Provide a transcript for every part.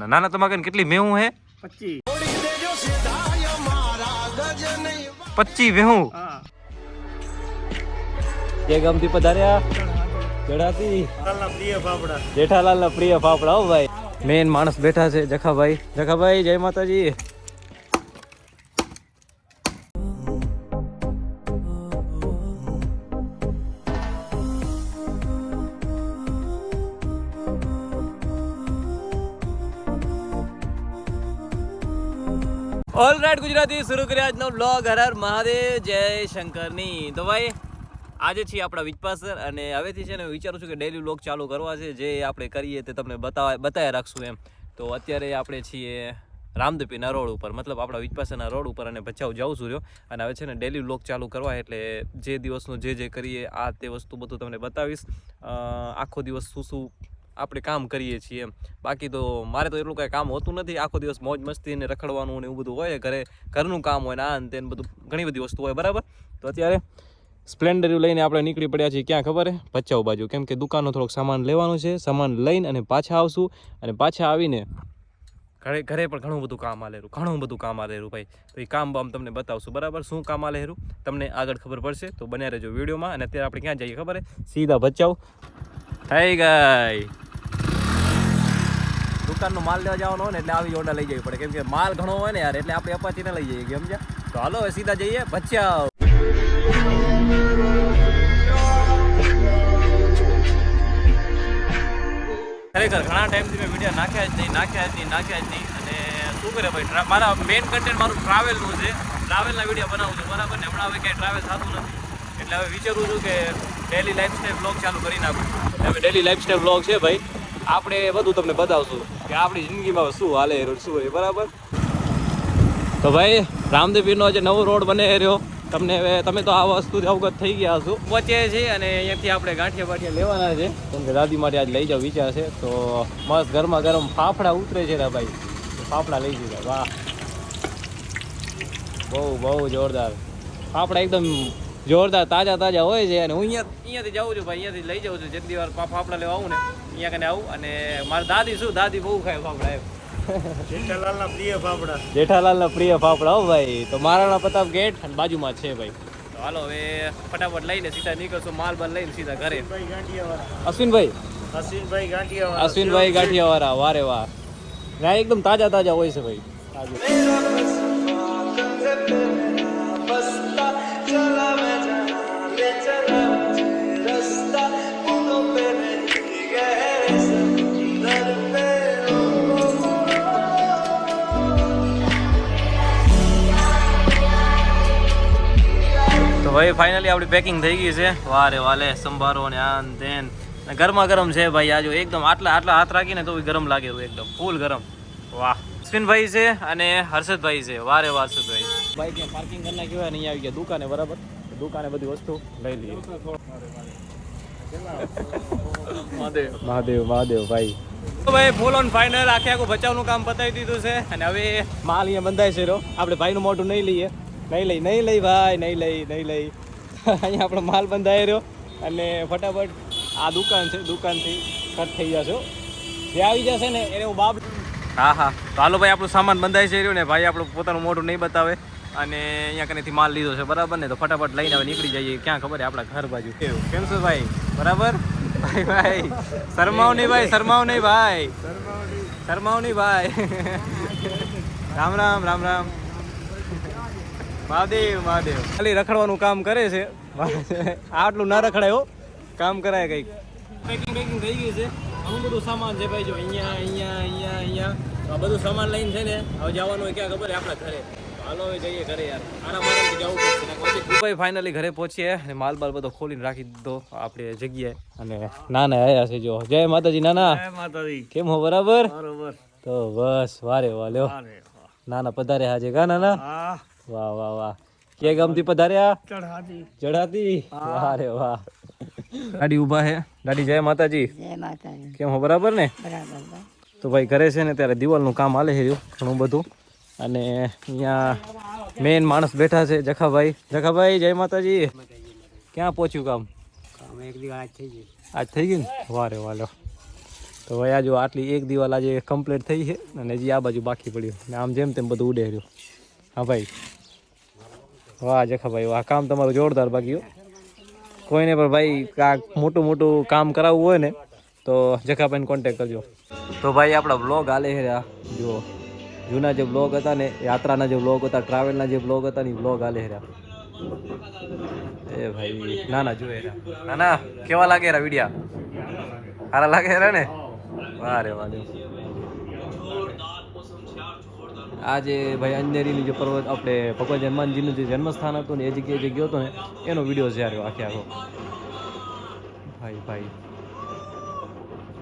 નાના તમારે કેટલી મેવું હે? 25 વેહું. જે ગામથી પધાર્યા? ચડાતી જેઠાલાલના પ્રિય ફાફડા. હો ભાઈ, મેન માણસ બેઠા છે જખાભાઈ. જખાભાઈ જય માતાજી. ઓલ રાઈટ ગુજરાતી શરૂ કર્યા આજનો વ્લોગ. હર હર મહાદેવ, જય શંકરની. તો ભાઈ આજે છીએ આપણા વિચપાસર અને હવેથી છે ને વિચારું છું કે ડેલી વ્લોગ ચાલુ કરવા છે. જે આપણે કરીએ તે તમને બતાવ્યા રાખશું એમ. તો અત્યારે આપણે છીએ રામદેપીના રોડ ઉપર, મતલબ આપણા વિચપાસરના રોડ ઉપર, અને ભચાઉ જાઉં છું રહ્યો. અને હવે છે ને ડેલી વ્લોગ ચાલુ કરવા, એટલે જે દિવસનું જે કરીએ આ તે વસ્તુ બધું તમને બતાવીશ. આખો દિવસ શું આપણે કામ કરીએ છીએ એમ. બાકી તો મારે તો એટલું કાંઈ કામ હોતું નથી. આખો દિવસ મોજ મસ્તી ને રખડવાનું ને એવું બધું હોય. ઘરનું કામ હોય ને આ ને બધું ઘણી બધી વસ્તુ હોય, બરાબર. તો અત્યારે સ્પ્લેન્ડર લઈને આપણે નીકળી પડ્યા છીએ. ક્યાં ખબર હે? ભચાઉ બાજુ. કેમ કે દુકાનનો થોડોક સામાન લેવાનું છે. સામાન લઈને અને પાછા આવશું. અને પાછા આવીને ઘરે પણ ઘણું બધું કામ આલેરું ભાઈ. તો એ કામ બામ તમને બતાવશું, બરાબર. શું કામ આલેરું તમને આગળ ખબર પડશે, તો બન્યા રહેજો વિડીયોમાં. અને અત્યારે આપણે ક્યાં જઈએ ખબર હે? સીધા ભચાઉ. થઈ ગઈ. દુકાનનો માલ લેવા જવાનો હોય ને એટલે આવી ઓર્ડર લઈ જવી પડે, કેમ કે માલ ઘણો હોય ને યાર, એટલે આપણે અપાચીને લઈ જઈએ, સમજ્યા? તો હાલો હવે સીધા જઈએ ભચાઉ. ખરેખર ઘણા ટાઈમથી મેં વિડીયો નાખ્યા જ નહીં. અને શું કરે ભાઈ, મારા મેઇન કન્ટેન્ટ મારું ટ્રાવેલનું છે. ટ્રાવેલના વિડીયો બનાવું છું, બરાબર ને. હમણાં હવે કંઈ ટ્રાવેલ થતું નથી, એટલે હવે વિચારું છું કે ડેલી લાઈફસ્ટાઈલ બ્લોગ ચાલુ કરી નાખું. હવે ડેલી લાઈફસ્ટાઈલ બ્લોગ છે ભાઈ. આપણે બધું તમને બતાવશું કે આપણી જિંદગીમાં શું હાલે, શું હોય, બરાબર. તો ભાઈ રામદેવપીરનો જે નવો રોડ બને રહ્યો, તમને હવે તમે તો આ વસ્તુથી અવગત થઈ ગયા હશો. પહોંચીએ છીએ અને અહીંયાથી આપણે ગાંઠિયા લેવાના છે, કેમ કે દાદી માટે આજ લઈ જાવ વિચાર છે. તો મસ્ત ગરમા ગરમ ફાફડા ઉતરે છે ને ભાઈ, ફાફડા લઈ દીધા. વાહ, બહુ જોરદાર ફાફડા, એકદમ જોરદાર તાજા હોય છે. અને હું અહીંયાથી જાઉં છું ભાઈ, અહીંયાથી લઈ જાઉં છું. જેટલી વાર ફાફડા લેવા આવું ને અહીંયા કને આવું. અને મારી દાદી બહુ ખાય ફાફડા એમ. જેઠાલાલના પ્રિય ફાફડા. હો ભાઈ. તો મહારાણા પ્રતાપ ગેટ અને બાજુમાં છે ભાઈ. તો હાલો હવે ફટાફટ લઈને સીધા નીકળશું, માલ બાલ લઈને સીધા ઘરે. અશ્વિનભાઈ ગાંઠિયાવાળા. વારે વાહ, ના એકદમ તાજા હોય છે ભાઈ. તો ભાઈ ફાઇનલી આપણી પેકિંગ થઈ ગઈ છે. વારે વાલે સંભારો ને આન તેન, ગરમા ગરમ છે ભાઈ. આજો એકદમ આટલા હાથ રાખીને તો ગરમ લાગે, એકદમ ફૂલ ગરમ. વાહ. અશ્વિનભાઈ છે અને હર્ષદભાઈ છે. વારે વાર હર્ષદભાઈ ભાઈ ત્યાં પાર્કિંગ કરી નાખ્યું અને અહીંયા આવી ગયા દુકાને, બરાબર. દુકાને બધી વસ્તુ લઈ લઈએ. મહાદેવ ભાઈ. તો ભાઈ ફૂલ ઓન ફાઇનલ આખું ભચાઉનું કામ પતાવી દીધું છે. અને હવે માલ અહીંયા બંધાય છે. આપણે ભાઈનું મોઢું નહીં લઈએ, નહીં લઈ ભાઈ, નહીં લઈ. અહીંયા આપણો માલ બંધાઈ રહ્યો અને ફટાફટ આ દુકાન છે, દુકાનથી કટ થઈ જશો. જે આવી જશે ને એને હું બાપ. હા તો હાલો ભાઈ, આપણું સામાન બંધાઈ છે રહ્યું ને ભાઈ. આપણું પોતાનું મોઢું નહીં બતાવે અને અહીંયા કનેથી માલ લીધો છે, બરાબર ને. તો ફટાફટ લઈને હવે નીકળી જઈએ. ક્યાં ખબર? આપણા ઘર બાજુ. કેમ છો ભાઈ? બરાબર ભાઈ. શરમાવ નહીં ભાઈ. રામ રામ. મહાદેવ ખાલી રખડવાનું કામ કરે છે. આટલું ના રખડાય હો, કામ કરાય કંઈક. પેકિંગ થઈ ગયું છે. ઘણું બધું સામાન છે ભાઈ. જો અહીંયા આ બધું સામાન લઈને છે ને હવે જવાનું હોય ક્યાં ખબર? આપણા ઘરે. હાલો હવે જઈએ ઘરે યાર. આના માટે જવું પડશે. ભાઈ ફાઇનલી ઘરે પહોંચીએ અને માલ બાલ બધો ખોલીને રાખી દીધો આપણે જગ્યાએ. અને નાના આવ્યા છે. જો જય માતાજી. નાના કેમ હો? બરાબર. તો બસ વારે વાહ. લ્યો નાના પધારે હાજે કા નાના? વાહ. કે ગામથી પધાર્યા? ચઢાતી. વારે વાહ. ગાડી ઊભા હે. ગાડી જય માતાજી. કેમ હો? બરાબર ને? તો ભાઈ ઘરે છે ને ત્યારે દિવાલનું કામ હાલે છે ઘણું બધું. અને અહીંયા મેન માણસ બેઠા છે જખાભાઈ. જય માતાજી. ક્યાં પહોંચ્યું કામ? આજ થઈ ગયું ને? વારે વાલો. તો ભાઈ આ જો આટલી એક દિવાલ આજે કમ્પ્લીટ થઈ છે અને હજી આ બાજુ બાકી પડ્યું ને આમ જેમ તેમ બધું ઉડે રહ્યું. હા ભાઈ, વાહ જખાભાઈ વાહ, કામ તમારું જોરદાર બાકી હો. કોઈને પણ ભાઈ મોટું મોટું કામ કરાવવું હોય ને તો જખાભાઈને કોન્ટેક કરજો. તો ભાઈ આપણા બ્લોગ હાલે છે જુઓ, જૂના જે બ્લોગ હતા ને, યાત્રાના જે બ્લોગ હતા, ટ્રાવેલના જે બ્લોગ હતા ને, બ્લોગ હાલે છે. એ ભાઈ ના ના જોયે ના ના, કેવા લાગે રા વિડિયા? સારા લાગે રા ને? વાહ રે વાહ. આજે ભાઈ અંધેરીની જે પર્વત આપણે ભગવાન હનુમાનજીનું જે જન્મસ્થાન હતું ને એ જગ્યાએ જે ગયો હતો ને એનો વિડીયો છે આખે આખો.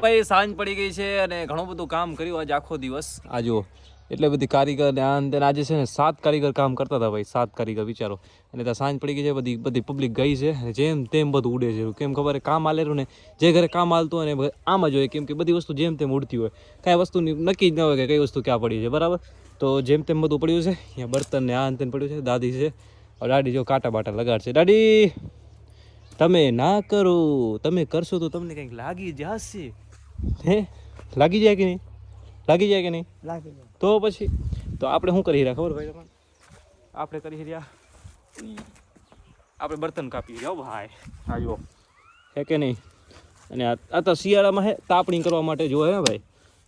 ભાઈ સાંજ પડી ગઈ છે અને ઘણું બધું કામ કર્યું આજે આખો દિવસ. આ જુઓ એટલે બધી કારીગર ને આ ને આજે છે ને 7 કારીગર કામ કરતા હતા ભાઈ, 7 કારીગર વિચારો. અને ત્યાં સાંજ પડી ગઈ છે, બધી પબ્લિક ગઈ છે, જેમ તેમ બધું ઉડે છે. કેમ ખબર, કામ હાલેલું ને જે ઘરે કામ હાલતું હોય ને આમ જ હોય, કેમ કે બધી વસ્તુ જેમ તેમ ઉડતી હોય, કાંઈ વસ્તુની નક્કી જ ન હોય કે કઈ વસ્તુ ક્યાં પડી છે, બરાબર. તો જેમ તેમ બધું પડ્યું છે. અહીંયા બર્તન ને આ તેમ પડ્યું છે. દાદી છે, દાદી જો કાંટા બાટા લગાડશે. દાદી તમે ના કરો, તમે કરશો તો તમને કંઈક લાગી જશે. હે લાગી જાય કે નહીં? લાગી જાય કે નહીં? લાગી જાય. તો પછી તો આપણે શું કરી રહ્યા ખબર ભાઈ તમને? આપણે કરી રહ્યા, આપણે બર્તન કાપી રહ્યા ભાઈ. આ જો હે કે નહીં? અને આ તો શિયાળામાં હે તાપણી કરવા માટે જોવે હે ભાઈ,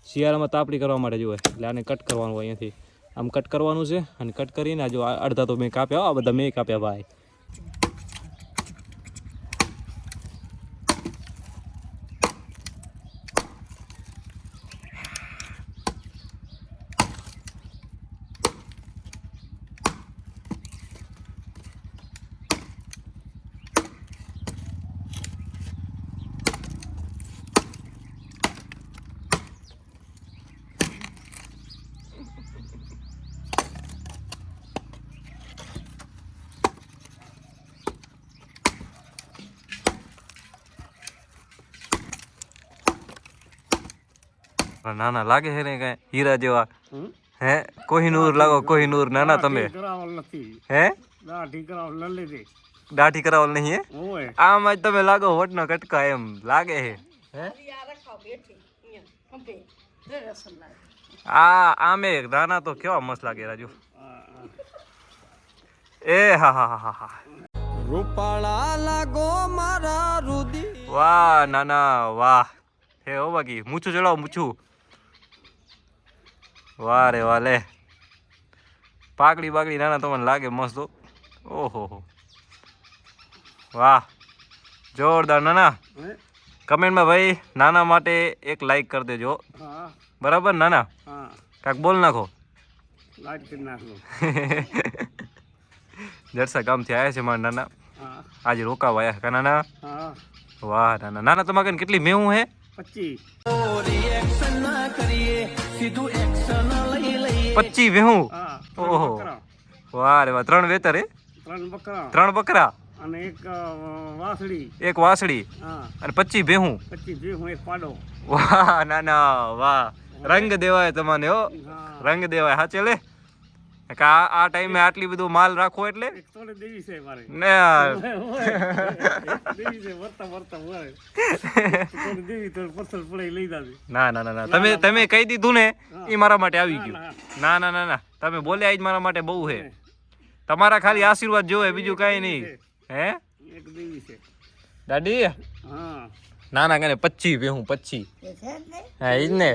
શિયાળામાં તાપણી કરવા માટે જોવે. એટલે આને કટ કરવાનું હોય, અહીંયાથી આમ કટ કરવાનું છે. અને કટ કરીને જો અડધા તો મેં કાપ્યા, આ બધા મેં કાપ્યા ભાઈ. નાના લાગે છે ને કઈ હીરા જેવા? હે કોહિનૂર લાગો, કોહિનૂર. નાના તમે હે દાઢી કરાવલ નહીં હે? આમ જ તમે લાગો વટનો કટકા એમ લાગે છે. આ આમે નાના તો કેવા મસ્ત લાગે રાજુ. એ હા હા હા હા, રૂપાળા લાગો મારા રુદી. વાહ નાના વાહ. હે ઓ બાકી મૂછું ચડાવો, મૂછું. વાહ રે વાહ. લે પાકડી બાકડી નાના તમને લાગે મસ્ત. ઓહો વાહ જોરદાર. નાના કમેન્ટમાં ભાઈ નાના માટે એક લાઈક કરી દેજો, બરાબર? નાના કાક બોલ નાખો. જરસા ગામથી આવ્યા છે મારા નાના, આજે રોકાવા આવ્યા કા નાના? વાહ નાના. નાના તમારે કેટલી મેવું હે? 25 ભેહું. ઓહો વાહ રે વાહ. 3 વેતર હે? 3 બકરા અને એક વાસળી અને 25 ભેહું. એક પાડો. વાહ નાના વાહ. રંગ દેવાય તમને હો, રંગ દેવાય. સાચે લે આ ટાઈમે આટલી બધું માલ રાખવો એટલે ને ના ના ના, તમે કહી દીધું ને એ મારા માટે આવી ગયું. ના ના ના ના, તમે બોલ્યા જ મારા માટે બહુ છે. તમારા ખાલી આશીર્વાદ જોવે, બીજું કઈ નહીં. હે દાદી? ના ના કને 25 ભેહું. 25 હા ઈ જ ને,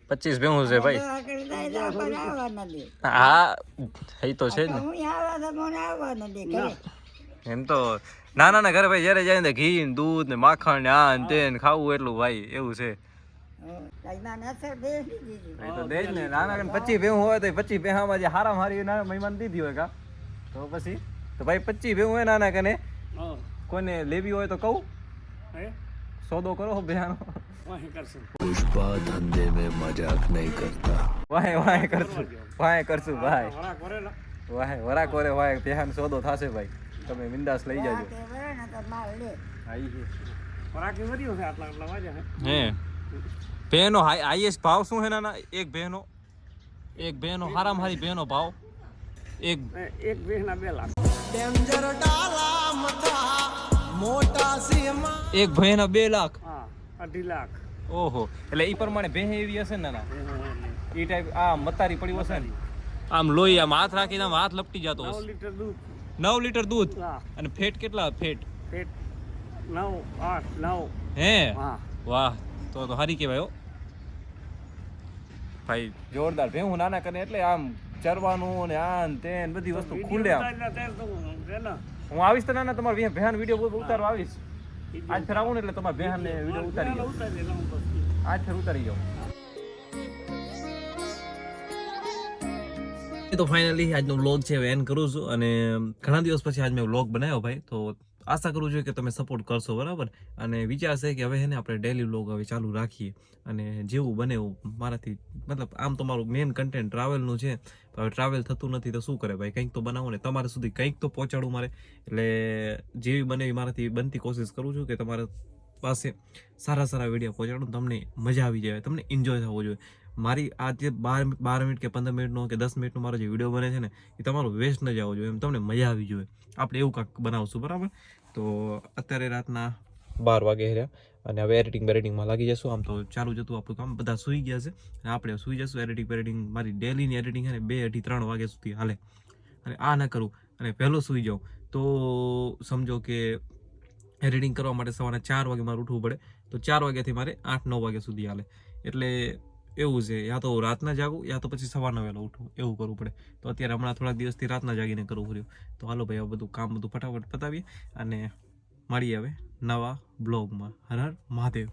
25 ભેહું છે ભાઈ. હા એ તો છે જ ને. એમ તો નાના ના ઘરે ભાઈ જયારે જાય ને ઘી ને દૂધ ને માખણ ને આ ને તે ને ખાવું એટલું ભાઈ એવું છે. તો દેજ ને નાના 25 ભેહું હોય તો 25 ભેહામાં જે હારામ હારી મહેમાન દીધી હોય કા તો પછી તો ભાઈ 25 ભેહું હોય નાના કને, કોઈને લેવી હોય તો કહું સોદો કરો ભેહાનો. પુષ્પા ધંધે में मजाक नहीं करता. વાહે કરશું ભાઈ. વાહે વરા કોરે વાહે ભેહાનો સોદો થાશે ભાઈ. તમે વિંદાસ લઈ જાજો. હે ભેનો હાઈએસ્ટ ભાવ શું છે નાના? એક ભેનો હારામ હારી ભેનો ભાવ એક ભેના 2 લાખ. એક ભેના 2 લાખ. 2.5 લાખ. ઓહો, એટલે એ પ્રમાણે ભેહ એવી હશે ને ના એ ટાઈપ આ મતારી પડી હશે ને આમ લોહી આમ હાથ રાખીને આમ હાથ લપટી જતો 9 હશે. લીટર દૂધ. 9 લીટર દૂધ. હા. અને ફેટ કેટલા ફેટ? પેટ 9, 8, 9. હે હા. વાહ, તો હારી કહેવાય હો ભાઈ, જોરદાર. ભેહું નાના કરે એટલે આમ ચરવાનું ને આન તેન બધી વસ્તુ ખુલે આમ. હું આવીશ તો નાના તમારે ભેહાન વિડીયો ઉતારવા આવીશ. આજ ફેર આવું ને એટલે તમારે ભેહાન ને વિડીયો ઉતારી જાવ. આજ ફેર ઉતારી જાવ. તો ફાઇનલી આજનો વ્લોગ છે હવે એન્ડ કરું છું અને ઘણા દિવસ પછી આજ મેં વ્લોગ બનાવ્યો ભાઈ, તો આશા કરું છું કે તમે સપોર્ટ કરશો બરાબર. અને વિચાર છે કે હવે છે ને આપણે ડેલી વ્લોગ હવે ચાલુ રાખીએ અને જેવું બને એવું મારાથી, મતલબ આમ તો મારું મેઇન કન્ટેન્ટ ટ્રાવેલનું છે, હવે ટ્રાવેલ થતું નથી તો શું કરે ભાઈ, કંઈક તો બનાવો ને તમારા સુધી કંઈક તો પહોંચાડું મારે. એટલે જેવી બને એવી મારાથી બનતી કોશિશ કરું છું કે તમારા પાસે સારા સારા વિડીયો પહોંચાડું, તમને મજા આવી જાય, તમને એન્જોય થવો જોઈએ. મારી આ જે 12 મિનિટ કે 15 મિનિટનો કે 10 મિનિટનો મારો જે વિડીયો બને છે ને એ તમારો વેસ્ટ ન જવો જોઈએ, એમ તમને મજા આવી જોઈએ. આપણે એવું કાંઈક બનાવશું બરાબર. તો અત્યારે રાતના 12 વાગે રહ્યા અને હવે એડિટિંગમાં લાગી જશું. આમ તો ચાલુ જ હતું આપણું કામ, બધા સૂઈ ગયા છે અને આપણે સૂઈ જશું. એડિટિંગ મારી ડેલીની એડિટિંગ છે ને 2, 2, 3 વાગ્યા સુધી હાલે અને આ ના કરું અને પહેલો સૂઈ જાઉં તો સમજો કે એડિટિંગ કરવા માટે સવારના 4 વાગે મારે ઉઠવું પડે, તો 4 વાગ્યાથી મારે 8, 9 વાગ્યા સુધી હાલે. એટલે એવું છે, યા તો રાતના જાગું યા તો પછી સવારના વહેલો ઉઠું, એવું કરવું પડે. તો અત્યારે હમણાં થોડાક દિવસથી રાતના જાગીને કરવું પડ્યું. તો હાલો ભાઈ, આ બધું કામ બધું ફટાફટ પતાવીએ અને મળીએ હવે નવા બ્લોગમાં. હર હર મહાદેવ.